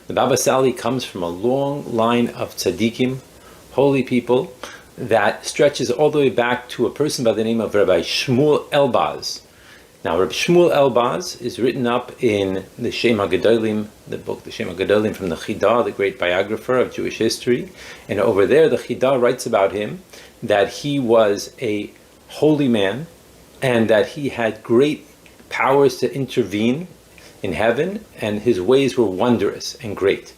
The Baba Sali comes from a long line of tzaddikim, holy people, that stretches all the way back to a person by the name of Rabbi Shmuel Elbaz. Now, Rabbi Shmuel Elbaz is written up in the Shem HaGedolim, the book, the Shem HaGedolim from the Chidah, the great biographer of Jewish history. And over there, the Chidah writes about him that he was a holy man and that he had great powers to intervene in heaven, and his ways were wondrous and great.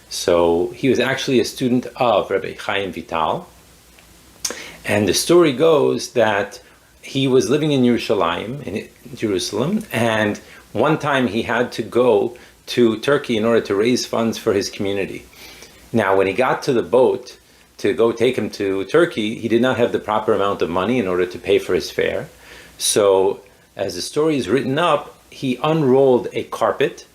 So he was actually a student of Rabbi Chaim Vital. And the story goes that he was living in Yerushalayim, in Jerusalem, and one time he had to go to Turkey in order to raise funds for his community. Now, when he got to the boat to go take him to Turkey, he did not have the proper amount of money in order to pay for his fare. So, as the story is written up, he unrolled a carpet,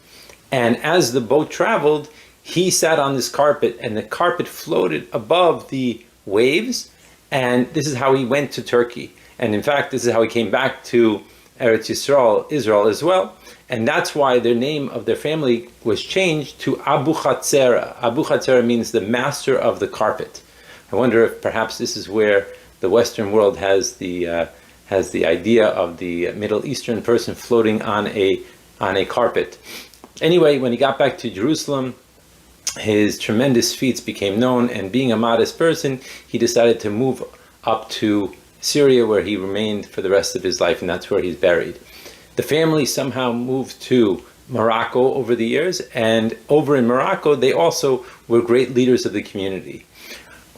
and as the boat traveled, he sat on this carpet, and the carpet floated above the waves, and this is how he went to Turkey. And in fact, this is how he came back to Eretz Yisrael, Israel as well. And that's why their name of their family was changed to Abuhatzeira. Abuchatzera means the master of the carpet. I wonder if perhaps this is where the Western world has the idea of the Middle Eastern person floating on a carpet. Anyway, when he got back to Jerusalem, his tremendous feats became known, and being a modest person, he decided to move up to Syria, where he remained for the rest of his life, and that's where he's buried. The family somehow moved to Morocco over the years, and over in Morocco, they also were great leaders of the community.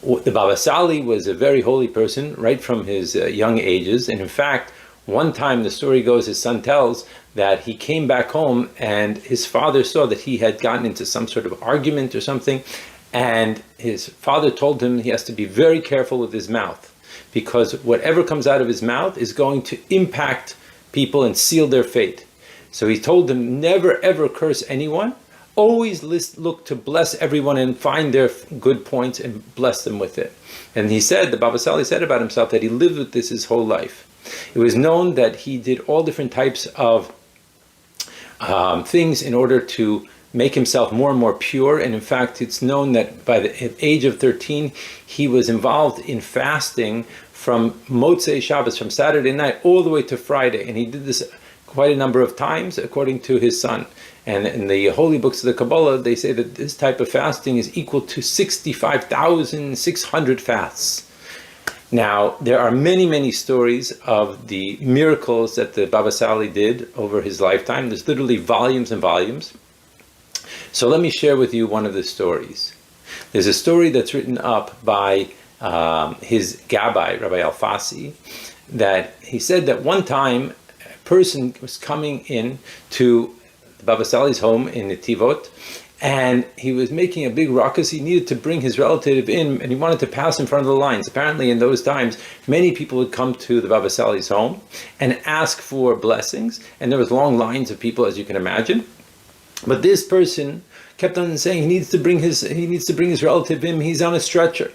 The Baba Sali was a very holy person right from his young ages, and in fact, one time the story goes, his son tells, that he came back home and his father saw that he had gotten into some sort of argument or something, and his father told him he has to be very careful with his mouth, because whatever comes out of his mouth is going to impact people and seal their fate. So he told him, never ever curse anyone, always look to bless everyone and find their good points and bless them with it. And he said, the Baba Sali said about himself, that he lived with this his whole life. It was known that he did all different types of things in order to make himself more and more pure. And in fact, it's known that by the age of 13, he was involved in fasting from Motzei Shabbos, from Saturday night all the way to Friday. And he did this quite a number of times, according to his son. And in the holy books of the Kabbalah, they say that this type of fasting is equal to 65,600 fasts. Now, there are many, many stories of the miracles that the Baba Sali did over his lifetime. There's literally volumes and volumes. So let me share with you one of the stories. There's a story that's written up by his Gabbai, Rabbi Alfasi, that he said that one time a person was coming in to the Baba Sali's home in Netivot, and he was making a big ruckus. He needed to bring his relative in, and he wanted to pass in front of the lines. Apparently, in those times, many people would come to the Baba Sali's home and ask for blessings, and there was long lines of people, as you can imagine. But this person kept on saying he needs to bring his relative in. He's on a stretcher.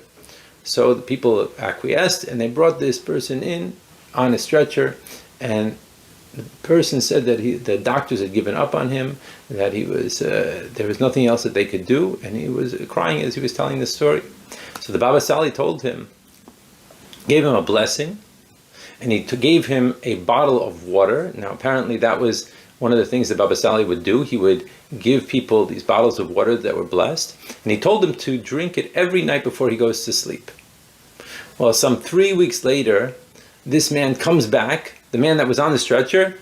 So the people acquiesced, and they brought this person in on a stretcher, and the person said that the doctors had given up on him, that he was there was nothing else that they could do, and he was crying as he was telling the story. So the Baba Sali told him, gave him a blessing, and he gave him a bottle of water. Now apparently that was one of the things that Baba Sali would do. He would give people these bottles of water that were blessed, and he told them to drink it every night before he goes to sleep. Well, some 3 weeks later, this man comes back, the man that was on the stretcher,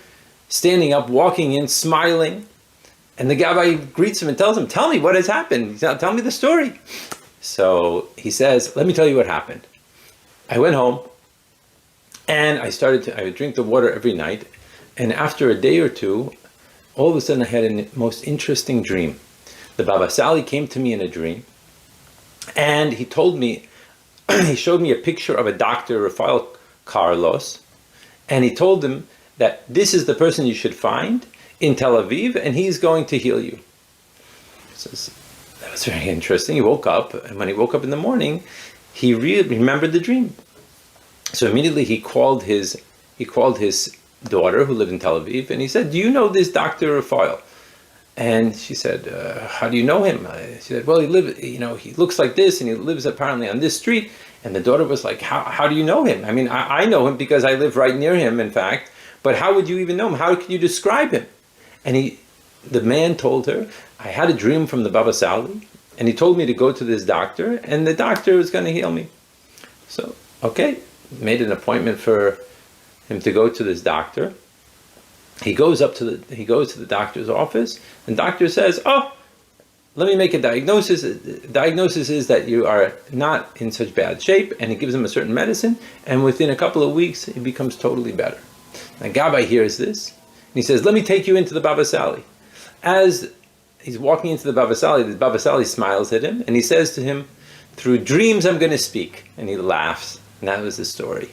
standing up, walking in, smiling, and the Gabbai greets him and tells him, tell me what has happened, tell me the story. So he says, let me tell you what happened. I went home, and I would drink the water every night, and after a day or two, all of a sudden I had a most interesting dream. The Baba Sali came to me in a dream, and he told me, he showed me a picture of a doctor, Rafael Carlos, and he told him that this is the person you should find in Tel Aviv, and he's going to heal you. So that was very interesting. He woke up, and when he woke up in the morning, he remembered the dream. So immediately he called his daughter, who lived in Tel Aviv, and he said, do you know this Dr. Rafael? And she said, how do you know him? She said, well, he looks like this, and he lives apparently on this street. And the daughter was like, how do you know him? I mean, I know him because I live right near him, in fact. But how would you even know him? How could you describe him? And the man told her, I had a dream from the Baba Sali, and he told me to go to this doctor, and the doctor was going to heal me. So, okay, made an appointment for him to go to this doctor. He goes to the doctor's office, and the doctor says, oh, let me make a diagnosis. The diagnosis is that you are not in such bad shape, and he gives him a certain medicine, and within a couple of weeks, he becomes totally better. Now, Gabbai hears this, and he says, let me take you into the Baba Sali. As he's walking into the Baba Sali smiles at him, and he says to him, through dreams I'm going to speak. And he laughs, and that was the story.